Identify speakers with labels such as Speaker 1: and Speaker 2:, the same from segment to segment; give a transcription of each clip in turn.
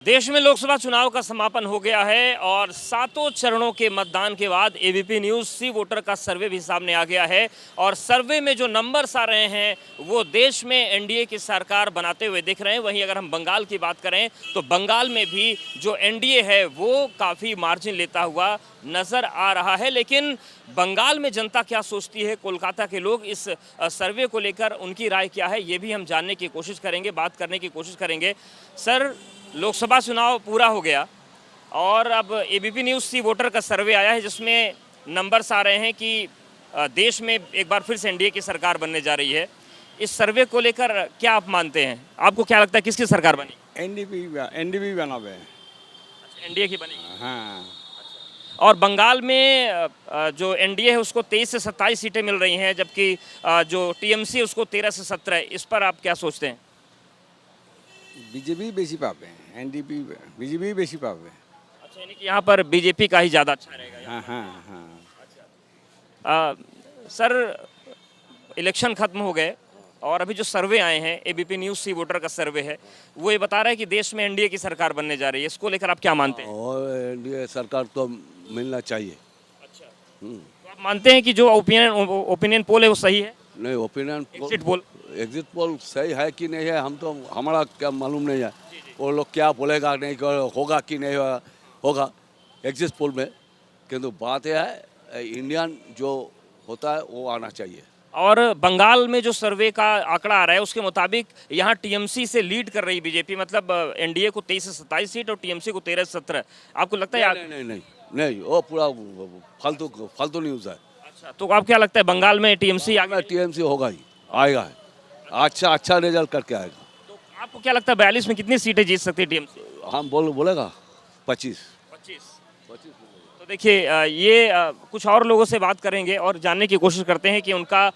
Speaker 1: देश में लोकसभा चुनाव का समापन हो गया है और सातों चरणों के मतदान के बाद एबीपी न्यूज़ सी वोटर का सर्वे भी सामने आ गया है और सर्वे में जो नंबर्स आ रहे हैं वो देश में एनडीए की सरकार बनाते हुए दिख रहे हैं। वहीं अगर हम बंगाल की बात करें तो बंगाल में भी जो एनडीए है वो काफ़ी मार्जिन लेता हुआ नज़र आ रहा है। लेकिन बंगाल में जनता क्या सोचती है, कोलकाता के लोग इस सर्वे को लेकर उनकी राय क्या है, ये भी हम जानने की कोशिश करेंगे, बात करने की कोशिश करेंगे। सर, लोकसभा चुनाव पूरा हो गया और अब एबीपी न्यूज़ सी वोटर का सर्वे आया है जिसमें नंबर्स आ रहे हैं कि देश में एक बार फिर से एनडीए की सरकार बनने जा रही है। इस सर्वे को लेकर क्या आप मानते हैं, आपको क्या लगता है किसकी सरकार बनी?
Speaker 2: एनडीपी बनावे।
Speaker 1: एनडीए की बनेगी।
Speaker 2: हाँ।
Speaker 1: और बंगाल में जो एनडीए है उसको 23 से 27 सीटें मिल रही हैं, जबकि जो टीएमसी है उसको 13 से 17। इस पर आप क्या सोचते हैं?
Speaker 2: बीजेपी बेसी पावे, एनडीपी बीजेपी बेसी पावे।
Speaker 1: अच्छा, यानी कि यहाँ पर बीजेपी का ही ज़्यादा अच्छा रहेगा।
Speaker 2: हाँ हाँ हाँ।
Speaker 1: सर, इलेक्शन खत्म हो गए और अभी जो सर्वे आए हैं, एबीपी न्यूज़ सी वोटर का सर्वे है, वो ये बता रहा है कि देश में एनडीए की सरकार बनने जा रही है। इसको लेकर आप क्या मानते हैं?
Speaker 3: और एनडीए सरकार तो मिलना चाहिए।
Speaker 1: अच्छा, तो आप मानते हैं कि जो ओपिनियन पोल है वो सही है?
Speaker 3: नहीं, ओपिनियन
Speaker 1: एग्जिट
Speaker 3: पोल सही है कि नहीं है हम तो हमारा क्या मालूम नहीं है। वो लोग क्या बोलेगा, नहीं होगा कि नहीं होगा एग्जिट पोल में, किंतु बात यह है इंडियन जो होता है वो आना चाहिए।
Speaker 1: और बंगाल में जो सर्वे का आंकड़ा आ रहा है उसके मुताबिक यहाँ टीएमसी से लीड कर रही बीजेपी, मतलब एनडीए को 23 से 27 सीट और टीएमसी को 13 से 17। आपको लगता है?
Speaker 3: नहीं नहीं नहीं नहीं, वो पूरा फालतू न्यूज़ है।
Speaker 1: अच्छा, तो आप क्या लगता है बंगाल में टीएमसी आगे?
Speaker 3: टीएमसी होगा ही, आएगा है। अच्छा रिजल्ट करके आएगा।
Speaker 1: तो आपको क्या लगता है 42 में कितनी सीटें जीत सकती है टीएमसी?
Speaker 3: हम बोलेगा 25।
Speaker 1: तो देखिए, ये कुछ और लोगों से बात करेंगे और जानने की कोशिश करते हैं कि उनका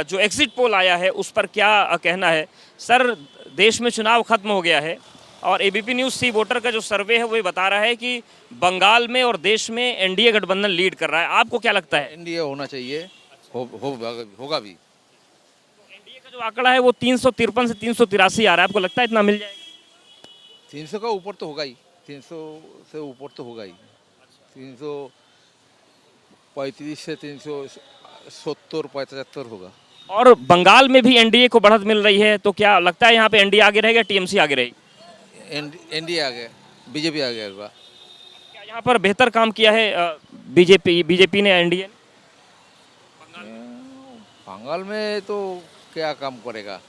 Speaker 1: जो एग्जिट पोल आया है उस पर क्या कहना है। सर, देश में चुनाव खत्म हो गया है और एबीपी न्यूज़ सी वोटर का जो सर्वे है वो बता रहा है कि बंगाल में और देश में एनडीए गठबंधन लीड कर रहा है। आपको क्या लगता है?
Speaker 4: एनडीए होना चाहिए, होगा भी।
Speaker 1: एनडीए का जो आंकड़ा है वो 353 से 383 आ रहा है। आपको लगता है इतना मिल जाएगा?
Speaker 4: 300 का ऊपर तो होगा ही, 300 से ऊपर तो होगा ही। 335 से 370 75 होगा।
Speaker 1: और बंगाल में भी एनडीए को बढ़त मिल रही है, तो क्या लगता है यहाँ पे एनडीए आगे रहेगा, टीएमसी आगे रहेगी?
Speaker 4: एनडीए आ गया, बीजेपी आ गया होगा।
Speaker 1: क्या यहाँ पर बेहतर काम किया है बीजेपी ने, एनडीए ने?
Speaker 4: बंगाल में तो क्या काम करेगा,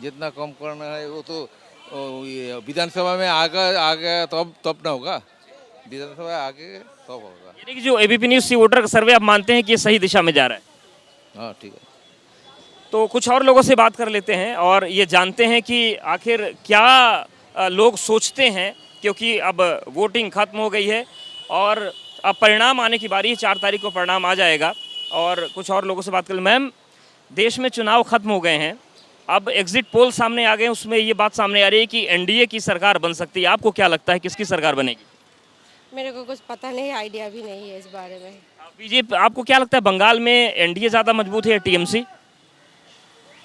Speaker 4: जितना कम करना है वो तो विधानसभा में आगे तब ना होगा। विधानसभा आगे तब होगा।
Speaker 1: यानी कि जो एबीपी न्यूज़ सी वोटर का सर्वे आप मानते हैं कि ये सही दिशा में जा रहा है?
Speaker 4: हाँ, ठीक है।
Speaker 1: तो कुछ और लोगों से बात कर लेते हैं और ये जानते हैं कि आखिर क्या लोग सोचते हैं, क्योंकि अब वोटिंग खत्म हो गई है और अब परिणाम आने की बारी है। 4 तारीख को परिणाम आ जाएगा और कुछ और लोगों से बात कर। मैम, देश में चुनाव खत्म हो गए हैं, अब एग्जिट पोल सामने आ गए, उसमें ये बात सामने आ रही है कि एनडीए की सरकार बन सकती है। आपको क्या लगता है किसकी सरकार बनेगी?
Speaker 5: मेरे को कुछ पता नहीं, आइडिया भी नहीं है इस बारे में।
Speaker 1: बीजेपी, आपको क्या लगता है बंगाल में एनडीए ज़्यादा मजबूत है या टीएमसी?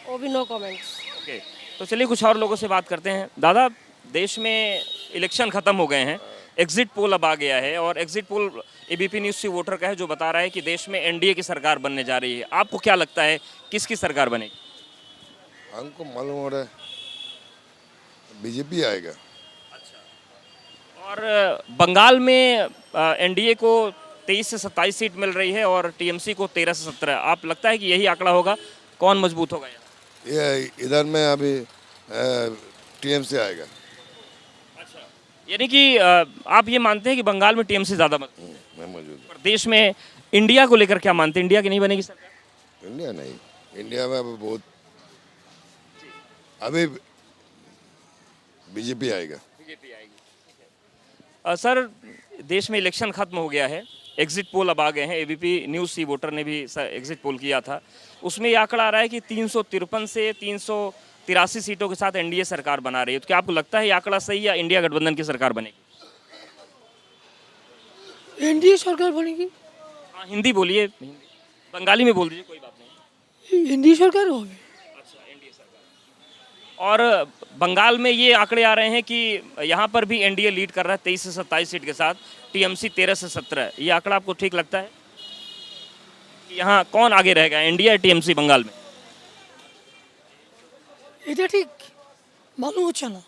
Speaker 5: वो भी नो कमेंट्स।
Speaker 1: ओके, तो चलिए कुछ और लोगों से बात करते हैं। दादा, देश में इलेक्शन खत्म हो गए हैं, एग्जिट पोल अब आ गया है और एग्जिट पोल एबीपी न्यूज़ सी वोटर का है जो बता रहा है कि देश में एनडीए की सरकार बनने जा रही है। आपको क्या लगता है किसकी सरकार बनेगी?
Speaker 6: हमको मालूम हो रहा है बीजेपी आएगा।
Speaker 1: और बंगाल में एनडीए को 23 से 27 सीट मिल रही है और टीएमसी को 13 से 17। आप लगता है कि यही आंकड़ा होगा, कौन मजबूत होगा यहाँ?
Speaker 6: ये इधर में अभी टीएमसी आएगा।
Speaker 1: अच्छा, यानी कि आप ये मानते हैं कि बंगाल में टीएमसी ज़्यादा मजबूत है?
Speaker 6: मैं मौजूद
Speaker 1: और देश में इंडिया को लेकर क्या मानते हैं, इंडिया की नहीं बनेगी सरकार?
Speaker 6: इंडिया नहीं, इंडिया में अभी बहुत अभी बीजेपी आएगा।
Speaker 1: बीजेपी आएगी। सर, देश में इलेक्शन खत्म हो गया है, एग्जिट पोल अब आ गए हैं। एबीपी न्यूज़ सी वोटर ने भी एग्जिट पोल किया था, उसमें यह आंकड़ा आ रहा है कि 353 से 383 सीटों के साथ एनडीए सरकार बना रही है। तो क्या आपको लगता है ये आंकड़ा सही या इंडिया गठबंधन की सरकार बनेगी?
Speaker 7: एनडीए सरकार बनेगी।
Speaker 1: हाँ, हिंदी बोलिए, बंगाली में बोल दीजिए, कोई बात नहीं।
Speaker 7: एनडीए सरकार होगी।
Speaker 1: अच्छा, एनडीए सरकार। और बंगाल में ये आंकड़े आ रहे हैं कि यहाँ पर भी एनडीए लीड कर रहा है 23 से 27 सीट के साथ, टीएमसी 13 से 17। ये आंकड़ा आपको ठीक लगता है कि यहाँ कौन आगे रहेगा, एनडीए या टीएमसी बंगाल में?
Speaker 7: এটা ঠিক मालूम হচ্ছে না।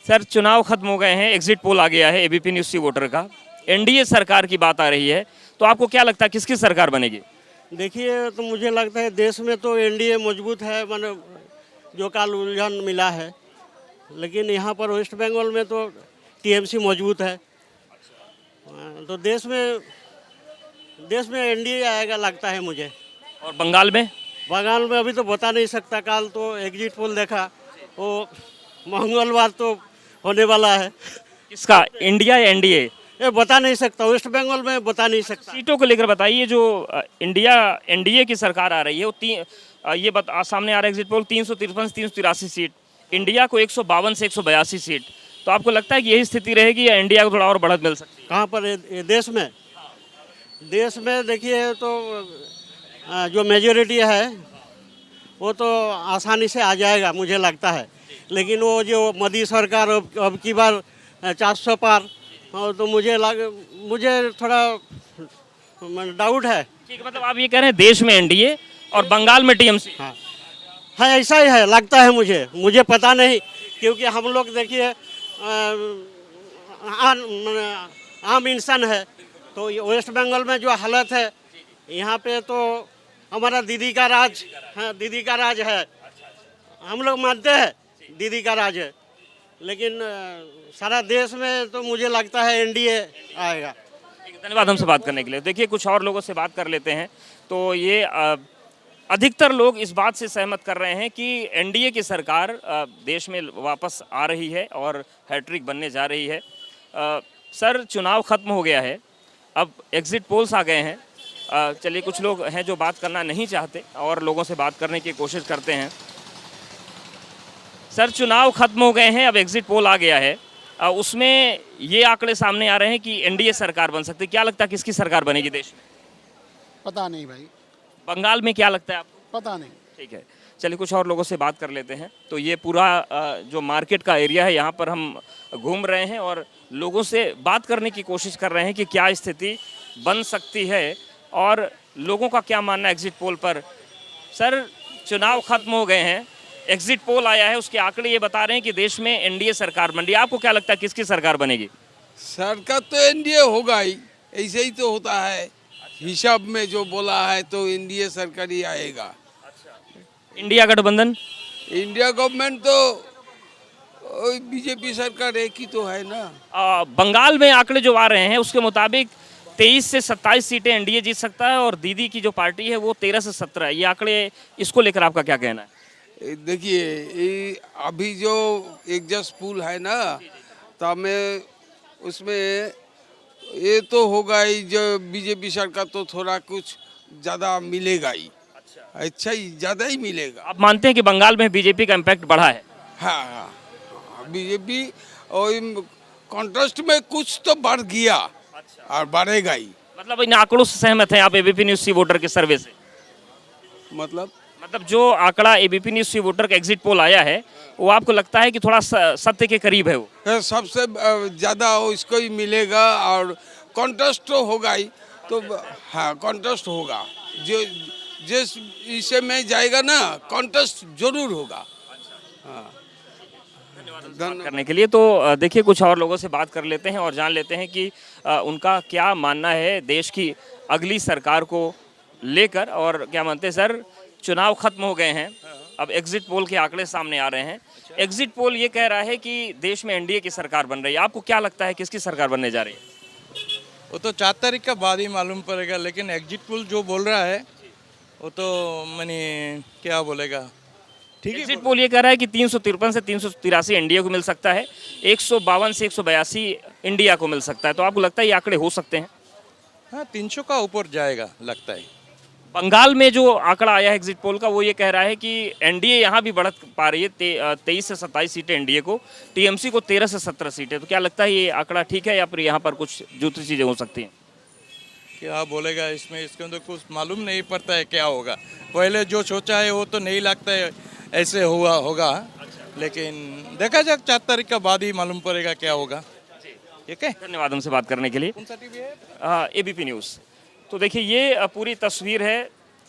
Speaker 1: सर चुनाव खत्म हो गए हैं, एग्जिट पोल आ गया है एबीपी न्यूज़ सी वोटर का, एनडीए सरकार की बात आ रही है, तो आपको क्या लगता है किसकी सरकार बनेगी?
Speaker 8: देखिए तो मुझे लगता है देश में तो एनडीए मजबूत है, माने जो काल उलझन मिला है, लेकिन यहाँ पर वेस्ट बंगाल में तो टीएमसी मजबूत है। तो देश में एनडीए आएगा लगता है मुझे।
Speaker 1: और बंगाल में?
Speaker 8: बंगाल में अभी तो बता नहीं सकता, काल तो एग्जिट पोल देखा, वो मंगलवार तो होने वाला है।
Speaker 1: किसका, इंडिया या एनडीए?
Speaker 8: ये बता नहीं सकता, वेस्ट बंगाल में बता नहीं सकता।
Speaker 1: सीटों को लेकर बताइए, जो इंडिया एनडीए की सरकार आ रही है वो सामने आ रहा है एग्जिट पोल 353 से 383 सीट, इंडिया को 152 से 182 सीट। तो आपको लगता है कि यही स्थिति रहेगी या इंडिया को थोड़ा और बढ़त मिल सकती है?
Speaker 8: कहाँ पर ये देश में देखिए तो जो मेजोरिटी है वो तो आसानी से आ जाएगा मुझे लगता है, लेकिन वो जो मोदी सरकार अब की बार 400 पार, तो मुझे थोड़ा डाउट है।
Speaker 1: ठीक है, मतलब आप ये कह रहे हैं देश में एनडीए और बंगाल में टीएमसी?
Speaker 8: हाँ है, ऐसा ही है लगता है मुझे पता नहीं, क्योंकि हम लोग देखिए आम इंसान है, तो ये वेस्ट बंगाल में जो हालत है यहाँ पे तो हमारा दीदी का राज है, हम लोग मानते हैं दीदी का राज है, लेकिन सारा देश में तो मुझे लगता है एनडीए आएगा।
Speaker 1: धन्यवाद हमसे बात करने के लिए। देखिए कुछ और लोगों से बात कर लेते हैं, तो ये अधिकतर लोग इस बात से सहमत कर रहे हैं कि एनडीए की सरकार देश में वापस आ रही है और हैट्रिक बनने जा रही है। सर चुनाव खत्म हो गया है, अब एग्जिट पोल्स आ गए हैं, चलिए कुछ लोग हैं जो बात करना नहीं चाहते और लोगों से बात करने की कोशिश करते हैं। सर चुनाव खत्म हो गए हैं, अब एग्जिट पोल आ गया है, उसमें ये आंकड़े सामने आ रहे हैं कि एनडीए सरकार बन सकती है। क्या लगता है किसकी सरकार बनेगी देश में?
Speaker 9: पता नहीं भाई,
Speaker 1: बंगाल में क्या लगता है आपको?
Speaker 9: पता नहीं।
Speaker 1: ठीक है, चलिए कुछ और लोगों से बात कर लेते हैं। तो ये पूरा जो मार्केट का एरिया है यहाँ पर हम घूम रहे हैं और लोगों से बात करने की कोशिश कर रहे हैं कि क्या स्थिति बन सकती है और लोगों का क्या मानना है एग्जिट पोल पर। सर चुनाव खत्म हो गए हैं, एग्जिट पोल आया है, उसके आंकड़े ये बता रहे हैं कि देश में एनडीए सरकार बन रही है। आपको क्या लगता है किसकी सरकार बनेगी?
Speaker 10: सरकार तो एनडीए होगा ही, ऐसे ही तो होता है, हिसाब में जो बोला है तो एनडीए सरकार ही आएगा।
Speaker 1: इंडिया गठबंधन?
Speaker 10: इंडिया गवर्नमेंट तो बीजेपी सरकार एक ही तो है ना।
Speaker 1: बंगाल में आंकड़े जो आ रहे हैं उसके मुताबिक 23 से 27 सीटें एनडीए जीत सकता है और दीदी की जो पार्टी है वो 13 से 17 है। ये आंकड़े, इसको लेकर आपका क्या कहना है?
Speaker 10: देखिए अभी जो एग्जिट पोल है ना, तो मैं उसमें ये तो होगा ही, जो बीजेपी सरकार तो थोड़ा कुछ ज़्यादा मिलेगा ही। अच्छा ही, ज़्यादा ही मिलेगा।
Speaker 1: आप मानते हैं कि बंगाल में बीजेपी का इम्पैक्ट बढ़ा है?
Speaker 10: हाँ, बीजेपी और कॉन्टेस्ट में कुछ तो बढ़ गया और बढ़ेगा ही।
Speaker 1: मतलब इन आंकड़ों से सहमत हैं आप एबीपी न्यूज़ सी वोटर के सर्वे से?
Speaker 10: मतलब
Speaker 1: जो आंकड़ा एबीपी न्यूज़ सी वोटर का एग्जिट पोल आया है वो आपको लगता है कि थोड़ा सत्य के करीब है? वो
Speaker 10: सबसे ज़्यादा इसको ही मिलेगा और कॉन्टेस्ट तो होगा ही। तो हाँ, कॉन्टेस्ट होगा, जो जिस इसे में जाएगा ना कॉन्टेस्ट जरूर होगा। हाँ,
Speaker 1: धन्यवाद करने के लिए। तो देखिए कुछ और लोगों से बात कर लेते हैं और जान लेते हैं कि उनका क्या मानना है देश की अगली सरकार को लेकर और क्या मानते हैं। सर चुनाव खत्म हो गए हैं, अब एग्जिट पोल के आंकड़े सामने आ रहे हैं। एग्जिट पोल ये कह रहा है कि देश में एनडीए की सरकार बन रही है। आपको क्या लगता है किसकी सरकार बनने जा रही है?
Speaker 11: वो तो 4 तारीख का बाद ही मालूम पड़ेगा, लेकिन एग्जिट पोल जो बोल रहा है वो तो मैंने क्या बोलेगा, ठीक है।
Speaker 1: एग्जिट पोल ये कह रहा है कि 353 से 383 एनडीए को मिल सकता है, 152 से 182 इंडिया को मिल सकता है। तो आपको लगता है ये आंकड़े हो सकते हैं?
Speaker 11: हाँ, 300 का ऊपर जाएगा लगता है।
Speaker 1: बंगाल में जो आंकड़ा आया है एग्जिट पोल का वो ये कह रहा है कि एनडीए यहाँ भी बढ़त पा रही है, 23 से 27 सीटें एनडीए को, टीएमसी को 13 से 17 सीटें। तो क्या लगता है ये आंकड़ा ठीक है या फिर यहाँ पर कुछ दूसरी चीज़ें हो सकती हैं?
Speaker 11: क्या बोलेगा इसमें, इसके अंदर कुछ मालूम नहीं पड़ता है क्या होगा। पहले जो सोचा है वो तो नहीं लगता है ऐसे हुआ होगा, लेकिन देखा जाए 4 तारीख का बाद ही मालूम पड़ेगा क्या होगा। ठीक है,
Speaker 1: धन्यवाद हमसे बात करने के लिए।
Speaker 11: कौन सा टीवी है?
Speaker 1: ABP news. तो देखिए ये पूरी तस्वीर है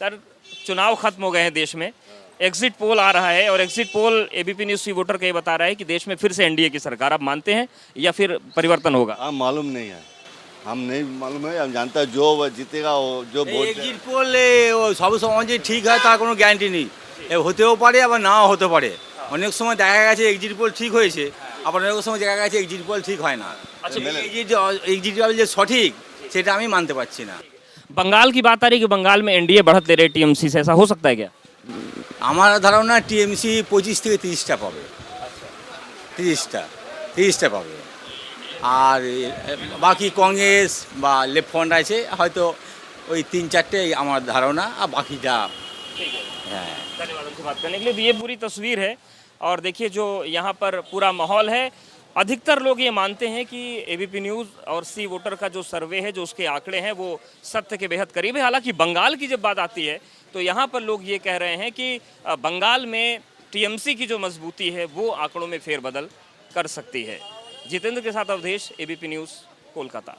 Speaker 1: सर। चुनाव खत्म हो गए हैं देश में, एग्जिट पोल आ रहा है और एग्जिट पोल एबीपी न्यूज़ सी वोटर का ये बता रहा है कि देश में फिर से एनडीए की सरकार। आप मानते हैं या फिर परिवर्तन होगा?
Speaker 3: हम मालूम नहीं है, हम नहीं मालूम है, हम जानता है जो जीतेगा वो जो वोट
Speaker 12: এক্সিট পোল সব সময় যে ঠিক হয় তার কোনো গ্যারান্টি নেই, হতেও পারে আবার নাও হতে পারে। অনেক সময় দেখা গেছে এক্সিট পোল ঠিক হয়েছে, আবার অনেক সময় দেখা গেছে এক্সিট পোল ঠিক হয় না। এক্সিট পোল যে সঠিক সেটা আমি মানতে পারছি না।
Speaker 1: बंगाल की बात आ रही है कि बंगाल में एनडीए बढ़त ले रहे टीएमसी से, ऐसा हो सकता है क्या?
Speaker 12: আমার ধারণা টিএমসি 25 থেকে 30টা পাবে, 30টা পাবে। আর বাকি কংগ্রেস বা লেফট ফ্রন্ট আছে হয়তো ওই 3-4টে আমার ধারণা, আর বাকিটা হ্যাঁ।
Speaker 1: धन्यवाद हमसे बात करने के लिए। तो ये पूरी तस्वीर है और देखिए जो यहाँ पर पूरा माहौल है, अधिकतर लोग ये मानते हैं कि एबीपी न्यूज़ और सी वोटर का जो सर्वे है, जो उसके आंकड़े हैं, वो सत्य के बेहद करीब है। हालांकि बंगाल की जब बात आती है तो यहाँ पर लोग ये कह रहे हैं कि बंगाल में टीएमसी की जो मजबूती है वो आंकड़ों में फेरबदल कर सकती है। जितेंद्र के साथ अवधेश, एबीपी न्यूज़, कोलकाता।